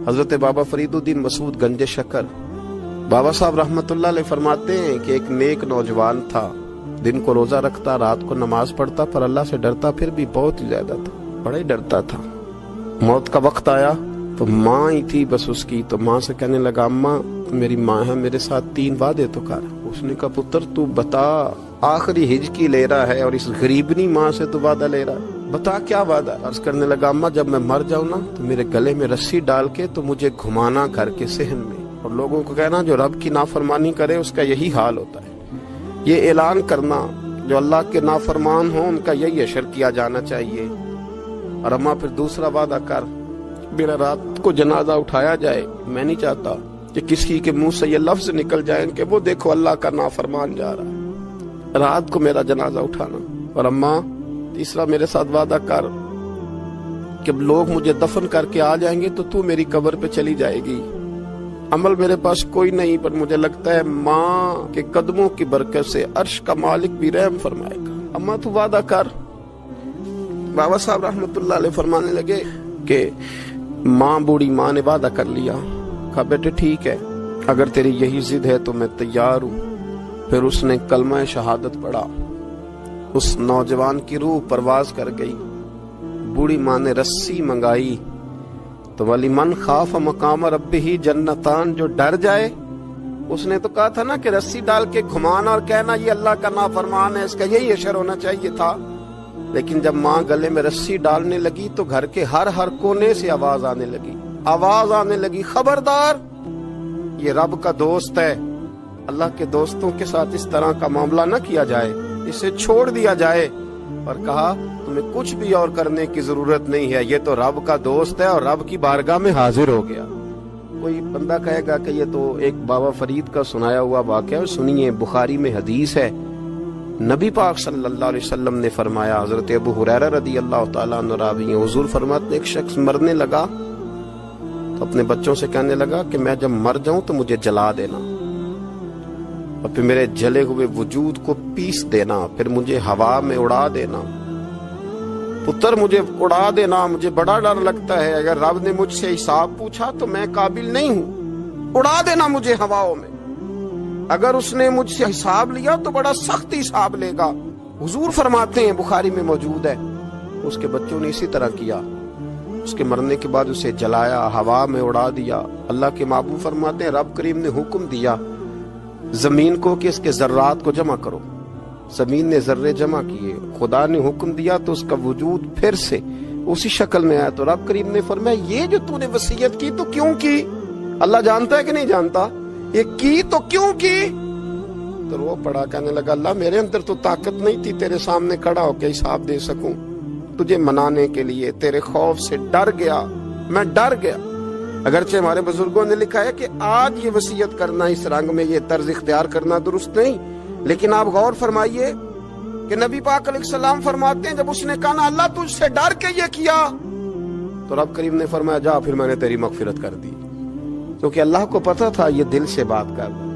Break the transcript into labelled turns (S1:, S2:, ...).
S1: حضرت بابا فریدالدین مسعود گنج شکر بابا صاحب رحمتullah علیہ فرماتے ہیں کہ ایک نیک نوجوان تھا، دن کو روزہ رکھتا، رات کو نماز پڑھتا، پر اللہ سے ڈرتا پھر بھی بہت ہی زیادہ تھا، بڑا ہی ڈرتا تھا۔ موت کا وقت آیا تو ماں ہی تھی بس اس کی، تو ماں سے کہنے لگا اماں میری ماں ہے، میرے ساتھ 3 وعدے تو کر۔ اس نے کہا پتر تو بتا، آخری ہجکی لے رہا ہے اور اس غریبنی ماں سے تو وعدہ لے رہا ہے، بتا کیا وعدہ۔ عرض کرنے لگا اماں جب میں مر جاؤں نا تو میرے گلے میں رسی ڈال کے تو مجھے گھمانا گھر کے صحن میں، اور لوگوں کو کہنا جو رب کی نافرمانی کرے اس کا یہی حال ہوتا ہے۔ یہ اعلان کرنا جو اللہ کے نافرمان ہوں ان کا یہی اشر کیا جانا چاہیے۔ اور اماں پھر دوسرا وعدہ کر، میرا رات کو جنازہ اٹھایا جائے، میں نہیں چاہتا کہ کسی کے منہ سے یہ لفظ نکل جائیں کہ وہ دیکھو اللہ کا نافرمان جا رہا ہے، رات کو میرا جنازہ اٹھانا۔ اور اماں تیسرا میرے ساتھ وعدہ کر کہ لوگ مجھے دفن کر کے آ جائیں گے تو میری قبر پہ چلی جائے گی۔ عمل میرے پاس کوئی نہیں، پر مجھے لگتا ہے ماں کے قدموں کی برکت سے عرش کا مالک بھی رحم فرمائے گا، اماں تو وعدہ کر۔ بابا صاحب رحمتullah علیہ فرمانے لگے کہ ماں بوڑھی ماں نے وعدہ کر لیا، کہا بیٹے ٹھیک ہے اگر تیری یہی ضد ہے تو میں تیار ہوں۔ پھر اس نے کلمہ شہادت پڑھا، اس نوجوان کی روح پرواز کر گئی۔ بوڑھی ماں نے رسی منگائی تو وَلِمَنْ خَافَ مَقَامَ رَبِّهِ جنتان، جو ڈر جائے، اس نے تو کہا تھا نا کہ رسی ڈال کے گھمانا اور کہنا یہ اللہ کا نافرمان ہے، اس کا یہی اشر ہونا چاہیے تھا۔ لیکن جب ماں گلے میں رسی ڈالنے لگی تو گھر کے ہر کونے سے آواز آنے لگی خبردار یہ رب کا دوست ہے، اللہ کے دوستوں کے ساتھ اس طرح کا معاملہ نہ کیا جائے، اسے چھوڑ دیا جائے۔ اور کہا تمہیں کچھ بھی اور کرنے کی ضرورت نہیں ہے، یہ تو رب کا دوست ہے اور رب کی بارگاہ میں حاضر ہو گیا۔ کوئی بندہ کہے گا کہ یہ تو ایک بابا فرید کا سنایا ہوا واقعہ ہے، سنیے بخاری میں حدیث ہے، نبی پاک صلی اللہ علیہ وسلم نے فرمایا، حضرت ابو ہریرہ رضی اللہ تعالیٰ عنہ راوی ہیں، حضور فرماتے ہیں ایک شخص مرنے لگا تو اپنے بچوں سے کہنے لگا کہ میں جب مر جاؤں تو مجھے جلا دینا اور پھر میرے جلے ہوئے وجود کو پیس دینا، پھر مجھے ہوا میں اڑا دینا۔ پتر مجھے اڑا دینا، مجھے بڑا ڈر لگتا ہے، اگر رب نے مجھ سے حساب پوچھا تو میں قابل نہیں ہوں، اڑا دینا مجھے ہواؤں میں، اگر اس نے مجھ سے حساب لیا تو بڑا سخت حساب لے گا۔ حضور فرماتے ہیں بخاری میں موجود ہے، اس کے بچوں نے اسی طرح کیا، اس کے مرنے کے بعد اسے جلایا، ہوا میں اڑا دیا۔ اللہ کے محبوب فرماتے ہیں رب کریم نے حکم دیا زمین کو کہ اس کے ذرات کو جمع کرو، زمین نے ذرے جمع کیے، خدا نے حکم دیا تو اس کا وجود پھر سے اسی شکل میں آیا۔ تو رب کریم نے فرمایا یہ جو تو نے وصیت کی تو کیوں کی؟ اللہ جانتا ہے کہ نہیں جانتا؟ یہ کی تو کیوں کی؟ تو وہ پڑا کہنے لگا اللہ میرے اندر تو طاقت نہیں تھی تیرے سامنے کھڑا ہو کے حساب دے سکوں، تجھے منانے کے لیے تیرے خوف سے ڈر گیا، میں ڈر گیا۔ اگرچہ ہمارے بزرگوں نے لکھا ہے کہ آج یہ وصیت کرنا اس رنگ میں، یہ طرز اختیار کرنا درست نہیں، لیکن آپ غور فرمائیے کہ نبی پاک علیہ السلام فرماتے ہیں جب اس نے کہا نا اللہ تجھ سے ڈر کے یہ کیا، تو رب کریم نے فرمایا جا پھر میں نے تیری مغفرت کر دی، کیونکہ اللہ کو پتا تھا یہ دل سے بات کر رہا۔